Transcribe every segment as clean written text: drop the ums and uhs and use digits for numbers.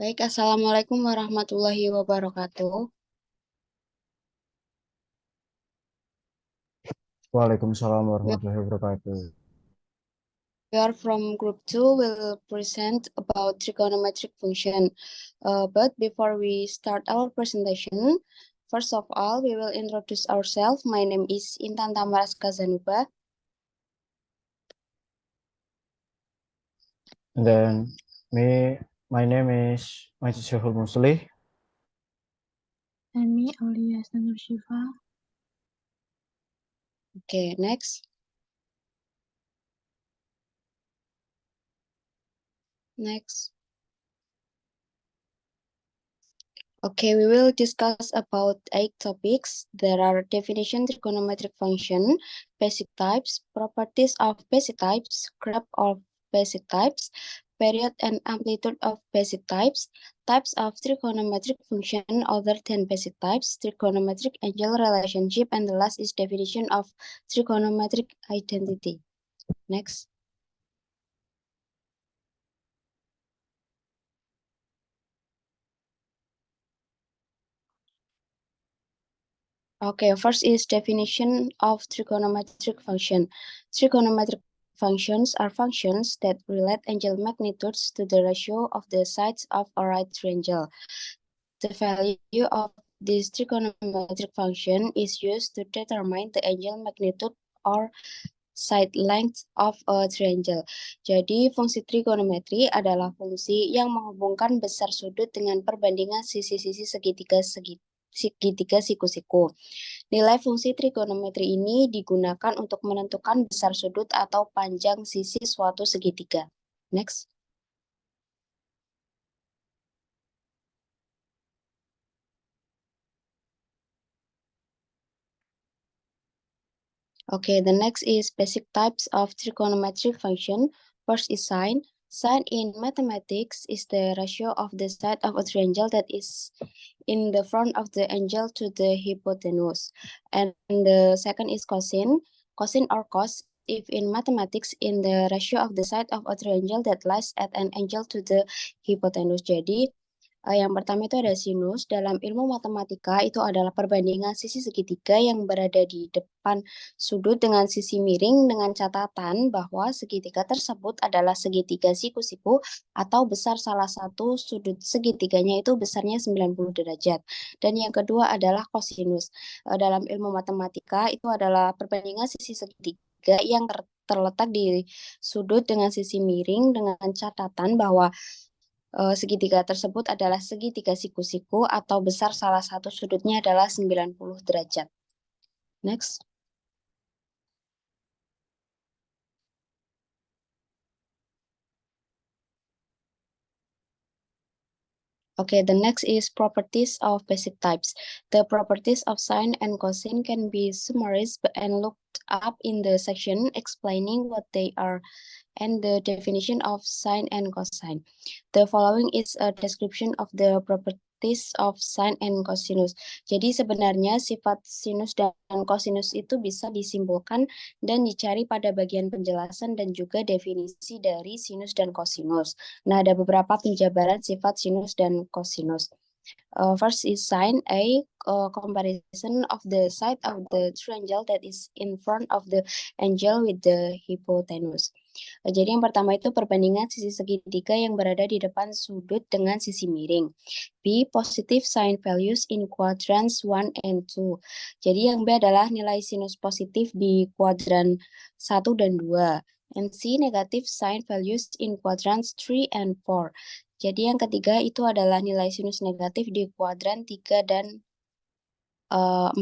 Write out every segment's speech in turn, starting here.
Baik, Assalamualaikum warahmatullahi wabarakatuh. Waalaikumsalam We warahmatullahi wabarakatuh. we are from Group 2. We'll present about trigonometric function. But before we start our presentation, first of all, we will introduce ourselves. My name is Intan Tamaras Kazanuba. And then my name is Majid Syahul Muslih. And me, Aulia Sanur Shiva. Okay, next. Next. Okay, we will discuss about 8 topics. There are definition trigonometric function, basic types, properties of basic types, graph of basic types, period and amplitude of basic types of trigonometric function other than basic types, trigonometric angle relationship, and the last is definition of trigonometric identity. Next. Okay, first is definition of trigonometric function. Trigonometric functions are functions that relate angle magnitudes to the ratio of the sides of a right triangle. The value of this trigonometric function is used to determine the angle magnitude or side length of a triangle. Jadi, fungsi trigonometri adalah fungsi yang menghubungkan besar sudut dengan perbandingan sisi-sisi segitiga siku-siku. Nilai fungsi trigonometri ini digunakan untuk menentukan besar sudut atau panjang sisi suatu segitiga. Next. Okay, the next is basic types of trigonometric function. First is sine. Sine in mathematics is the ratio of the side of a triangle that is in the front of the angle to the hypotenuse. And the second is cosine. Cosine or cos if in mathematics in the ratio of the side of a triangle that lies at an angle to the hypotenuse. Jadi yang pertama itu ada sinus. Dalam ilmu matematika itu adalah perbandingan sisi segitiga yang berada di depan sudut dengan sisi miring dengan catatan bahwa segitiga tersebut adalah segitiga siku-siku atau besar salah satu sudut segitiganya itu besarnya 90 derajat. Dan yang kedua adalah kosinus. Dalam ilmu matematika itu adalah perbandingan sisi segitiga yang terletak di sudut dengan sisi miring dengan catatan bahwa segitiga tersebut adalah segitiga siku-siku atau besar salah satu sudutnya adalah 90 derajat. Next. Okay, the next is properties of basic types. The properties of sine and cosine can be summarized and looked up in the section explaining what they are and the definition of sine and cosine. The following is a description of the properties of sine and cosinus. Jadi sebenarnya sifat sinus dan cosinus itu bisa disimpulkan dan dicari pada bagian penjelasan dan juga definisi dari sinus dan cosinus. Nah, ada beberapa penjabaran sifat sinus dan cosinus. First is sine, a comparison of the side of the triangle that is in front of the angle with the hypotenuse. Jadi yang pertama itu perbandingan sisi segitiga yang berada di depan sudut dengan sisi miring. B, positive sign values in quadrants 1 and 2. Jadi yang B adalah nilai sinus positif di kuadran 1 dan 2. And C, negative sign values in quadrants 3 and 4. Jadi yang ketiga itu adalah nilai sinus negatif di kuadran 3 dan 4.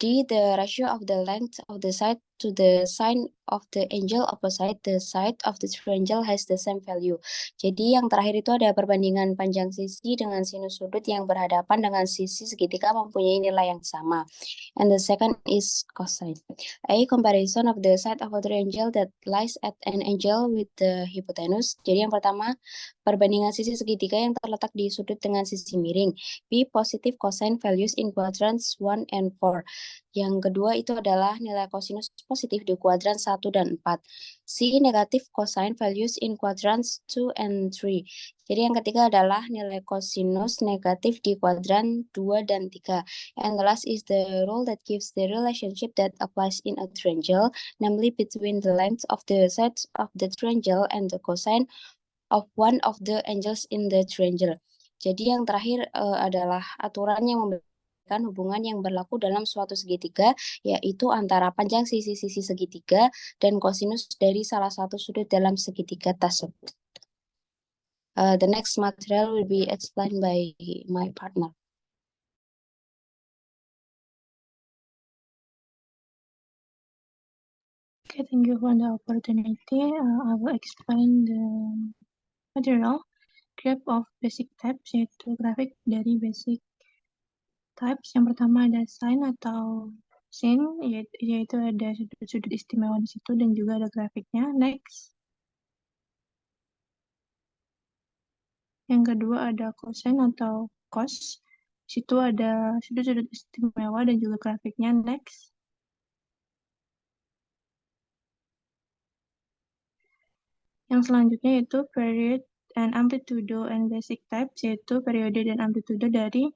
D, the ratio of the length of the side to the sine of the angle opposite the side of the triangle has the same value. Jadi yang terakhir itu ada perbandingan panjang sisi dengan sinus sudut yang berhadapan dengan sisi segitiga mempunyai nilai yang sama. And the second is cosine. A comparison of the side of a triangle that lies at an angle with the hypotenuse. Jadi yang pertama perbandingan sisi segitiga yang terletak di sudut dengan sisi miring. B, positive cosine values in quadrants 1 and 4. Yang kedua itu adalah nilai kosinus positif di kuadran 1 dan 4. See negative cosine values in quadrants 2 and 3. Jadi yang ketiga adalah nilai kosinus negatif di kuadran 2 dan 3. And the last is the rule that gives the relationship that applies in a triangle, namely between the length of the sides of the triangle and the cosine of one of the angles in the triangle. Jadi yang terakhir adalah aturan yang memberikan hubungan yang berlaku dalam suatu segitiga, yaitu antara panjang sisi-sisi segitiga dan kosinus dari salah satu sudut dalam segitiga tersebut. The next material will be explained by my partner. Okay, thank you for the opportunity. I will explain the material graph of basic types, yaitu grafik dari basic types. Yang pertama ada sine atau sin, yaitu ada sudut-sudut istimewa di situ dan juga ada grafiknya. Next. Yang kedua ada cosine atau cos. Di situ ada sudut-sudut istimewa dan juga grafiknya. Next. Yang selanjutnya yaitu period and amplitude and basic types, yaitu periode dan amplitude dari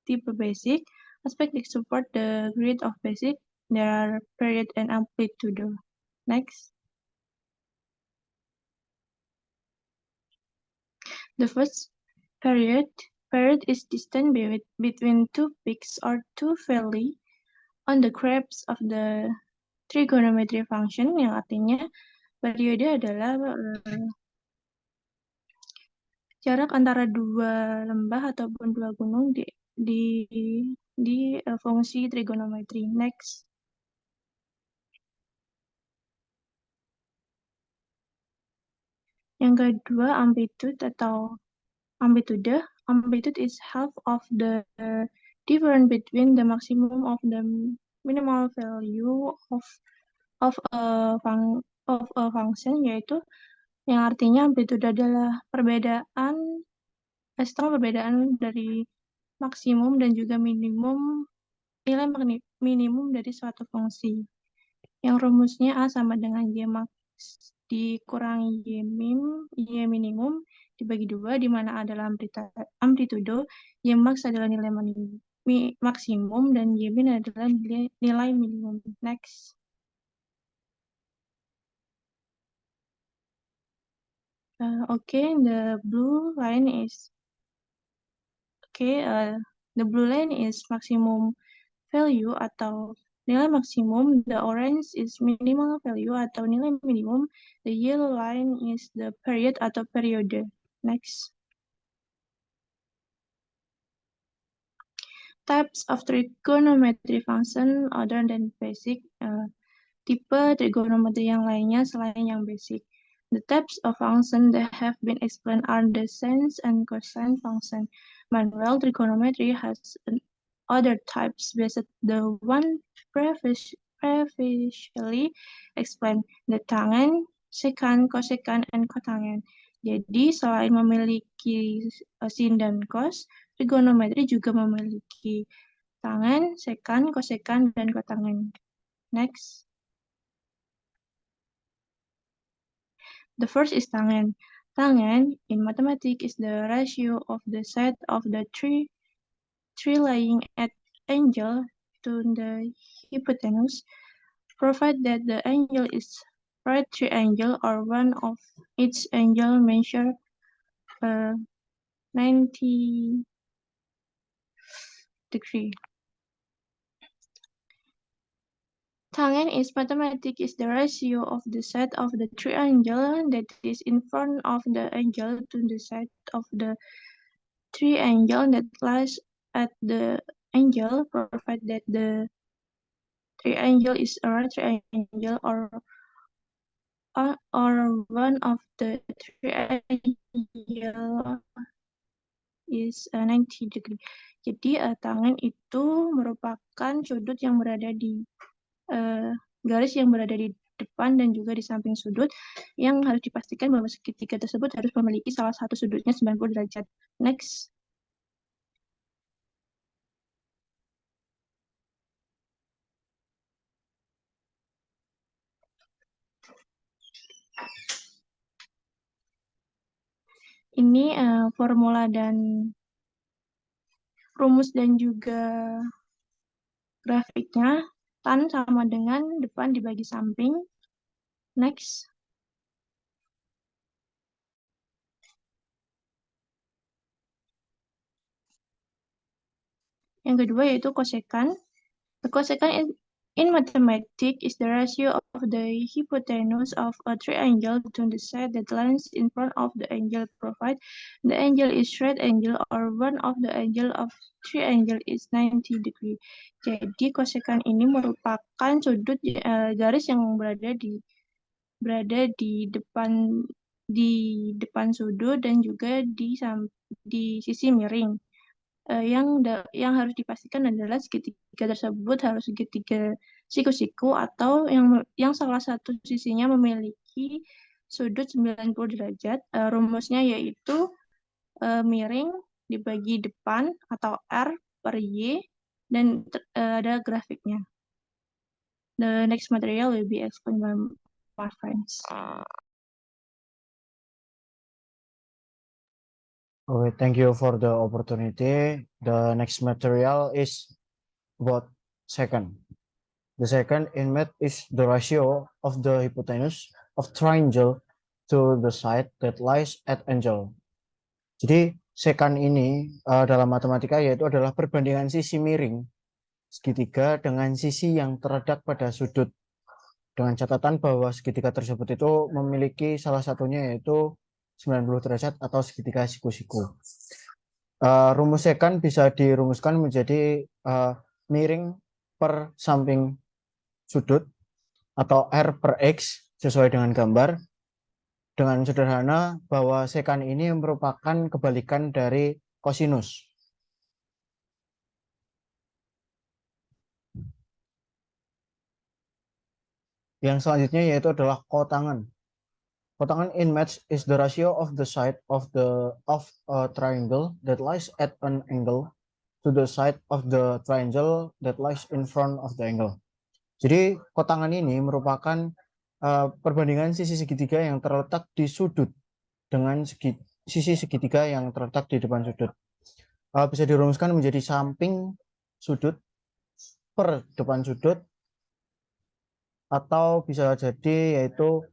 tipe basic. Aspect that support the grid of basic, there are period and amplitude. Next. The first period is distance between two peaks or two valleys on the graphs of the trigonometry function, yang artinya periode adalah jarak antara dua lembah ataupun dua gunung di fungsi trigonometri. Next. Yang kedua, amplitude atau amplitude. Amplitude is half of the difference between the maximum of the minimal value of a function, yaitu yang artinya amplitude adalah setengah perbedaan dari maksimum dan juga minimum nilai minimum dari suatu fungsi. Yang rumusnya A sama dengan Y max dikurangi Y minimum dibagi 2, di mana A adalah amplitudo, Y max adalah nilai maksimum, dan Y min adalah nilai minimum. Next. Okay, the blue line is maximum value atau nilai maksimum. The orange is minimal value atau nilai minimum. The yellow line is the period atau periode. Next. Types of trigonometry function other than basic. Tipe trigonometri yang lainnya selain yang basic. The types of function that have been explained are the sine and cosine function. Manual trigonometry has other types based the one previously explained, the tangent, secant, cosecant, and cotangent. Jadi selain memiliki sin dan cos, trigonometri juga memiliki tangent, secant, cosecant, dan cotangent. Next. The first is tangent. Tangent in mathematics is the ratio of the side of the three lying at angle to the hypotenuse, provided that the angle is right triangle or one of its angle measure 90 degree. Tangent in mathematics is the ratio of the side of the triangle that is in front of the angle to the side of the triangle that lies at the angle, provided that the triangle is a right triangle or one of the triangle is 90 degree. Jadi tangan itu merupakan sudut yang berada di garis yang berada di depan dan juga di samping sudut, yang harus dipastikan bahwa segitiga tersebut harus memiliki salah satu sudutnya 90 derajat. Next. Ini formula dan rumus dan juga grafiknya. Tan sama dengan depan dibagi samping. Next. Yang kedua yaitu kosekan. The cosecant in mathematics is the ratio of the hypotenuse of a triangle to the side that lies in front of the angle provided the angle is right angle or one of the angle of triangle is 90 degree. Jadi kosekan ini merupakan sudut garis yang berada di depan sudut dan juga di sisi miring. Yang harus dipastikan adalah segitiga tersebut harus segitiga siku-siku atau yang salah satu sisinya memiliki sudut 90 derajat. Rumusnya yaitu miring dibagi depan atau R per Y dan ada grafiknya. The next material will be explained by my friends. Okay, thank you for the opportunity. The next material is about secant. The secant in math is the ratio of the hypotenuse of triangle to the side that lies at angle. Jadi secant ini dalam matematika yaitu adalah perbandingan sisi miring segitiga dengan sisi yang terletak pada sudut. Dengan catatan bahwa segitiga tersebut itu memiliki salah satunya yaitu 90 derajat atau segitiga siku-siku. Rumus secant bisa dirumuskan menjadi miring per samping sudut atau R per X sesuai dengan gambar. Dengan sederhana bahwa secant ini merupakan kebalikan dari kosinus. Yang selanjutnya yaitu adalah kotangan. Kotangan in maths is the ratio of the side of a triangle that lies at an angle to the side of the triangle that lies in front of the angle. Jadi kotangan ini merupakan perbandingan sisi segitiga yang terletak di sudut dengan sisi segitiga yang terletak di depan sudut. Bisa dirumuskan menjadi samping sudut per depan sudut atau bisa jadi yaitu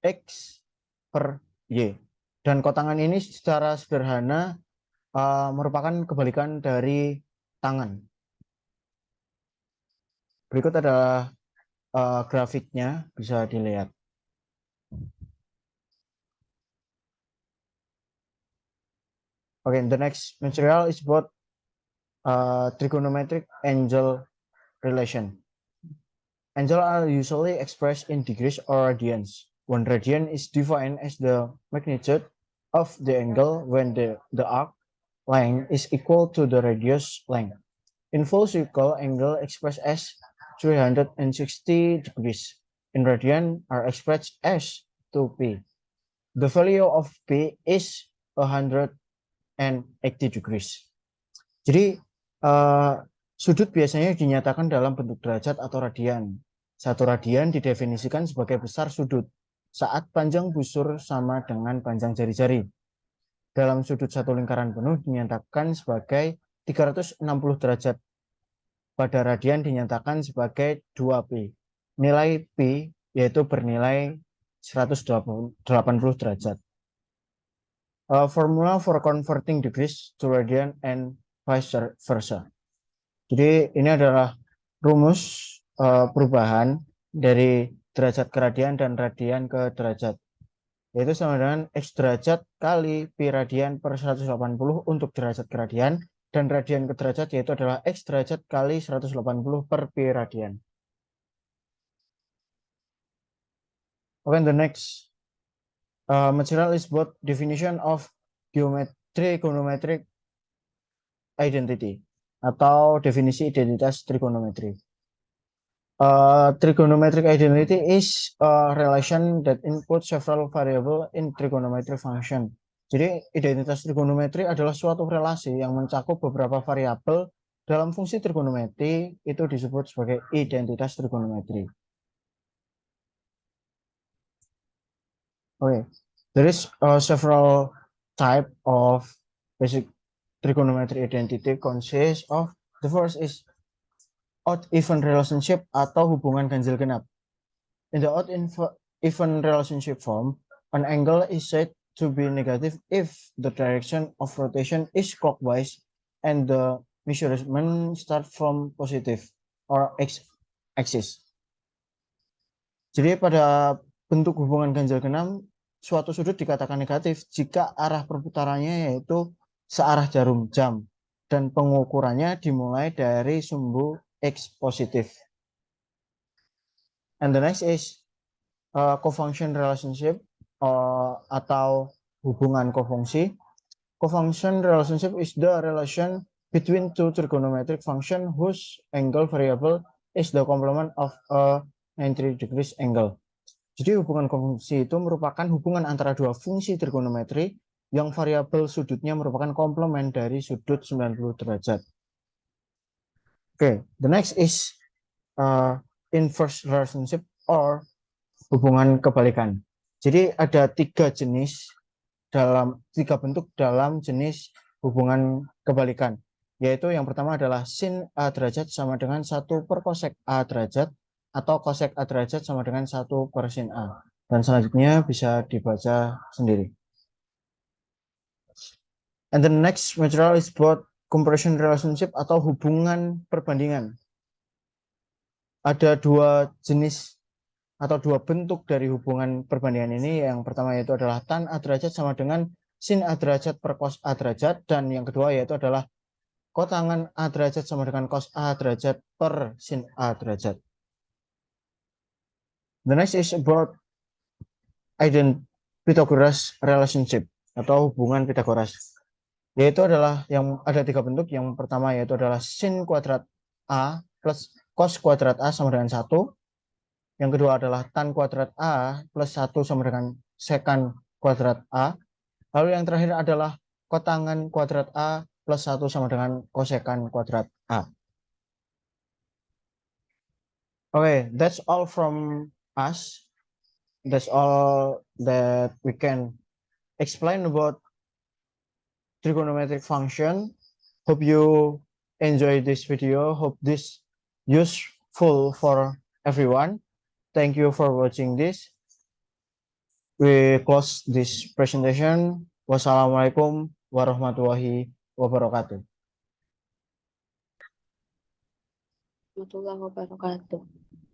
X per Y. Dan kotangan ini secara sederhana merupakan kebalikan dari tangan. Berikut adalah grafiknya, bisa dilihat. Okay, the next material is about trigonometric angle relation. Angles are usually expressed in degrees or radians. 1 radian is defined as the magnitude of the angle when the arc length is equal to the radius length. In full circle, angle expressed as 360 degrees in radian are expressed as 2p. The value of p is 180 degrees. Jadi sudut biasanya dinyatakan dalam bentuk derajat atau radian. 1 radian didefinisikan sebagai besar sudut saat panjang busur sama dengan panjang jari-jari. Dalam sudut satu lingkaran penuh dinyatakan sebagai 360 derajat. Pada radian dinyatakan sebagai 2p. Nilai p yaitu bernilai 180 derajat. Formula for converting degrees to radian and vice versa. Jadi ini adalah rumus perubahan dari derajat ke radian dan radian ke derajat. Yaitu sama dengan X derajat kali pi radian per 180 untuk derajat ke radian. Dan radian ke derajat yaitu adalah X derajat kali 180 per pi radian. Okay, the next material is about definition of trigonometric identity atau definisi identitas trigonometri. Trigonometric identity is a relation that includes several variables in trigonometric function. Jadi identitas trigonometri adalah suatu relasi yang mencakup beberapa variabel dalam fungsi trigonometri, itu disebut sebagai identitas trigonometri. Okay, there is several type of basic trigonometry identity consists of, the first is odd even relationship atau hubungan ganjil genap. In the odd even relationship form, an angle is said to be negative if the direction of rotation is clockwise and the measurement start from positive or x-axis. Jadi pada bentuk hubungan ganjil genap, suatu sudut dikatakan negatif jika arah perputarannya yaitu searah jarum jam dan pengukurannya dimulai dari sumbu x positif. And the next is cofunction relationship atau hubungan kofungsi. Cofunction relationship is the relation between two trigonometric function whose angle variable is the complement of a 90 degrees angle. Jadi hubungan kofungsi itu merupakan hubungan antara dua fungsi trigonometri yang variabel sudutnya merupakan komplement dari sudut 90 derajat. Okay, the next is inverse relationship or hubungan kebalikan. Jadi ada tiga bentuk dalam jenis hubungan kebalikan, yaitu yang pertama adalah sin A derajat sama dengan 1 per cosec A derajat atau cosec A derajat sama dengan 1 per sin A. Dan selanjutnya bisa dibaca sendiri. And the next material is about comparison relationship atau hubungan perbandingan. Ada dua jenis atau dua bentuk dari hubungan perbandingan ini. Yang pertama yaitu adalah tan A derajat sama dengan sin A derajat per cos A derajat, dan yang kedua yaitu adalah kotangan A derajat sama dengan cos A derajat per sin A derajat. The next is about Pythagoras relationship atau hubungan Pythagoras, yaitu adalah yang ada tiga bentuk. Yang pertama yaitu adalah sin kuadrat A plus cos kuadrat A sama dengan 1. Yang kedua adalah tan kuadrat A plus 1 sama dengan sekan kuadrat A. Lalu yang terakhir adalah kotangan kuadrat A plus 1 sama dengan kosekan kuadrat A. Okay, that's all from us. That's all that we can explain about trigonometric function. Hope you enjoy this video. Hope this useful for everyone. Thank you for watching this. We close this presentation. Wassalamualaikum warahmatullahi wabarakatuh. Warahmatullahi wabarakatuh.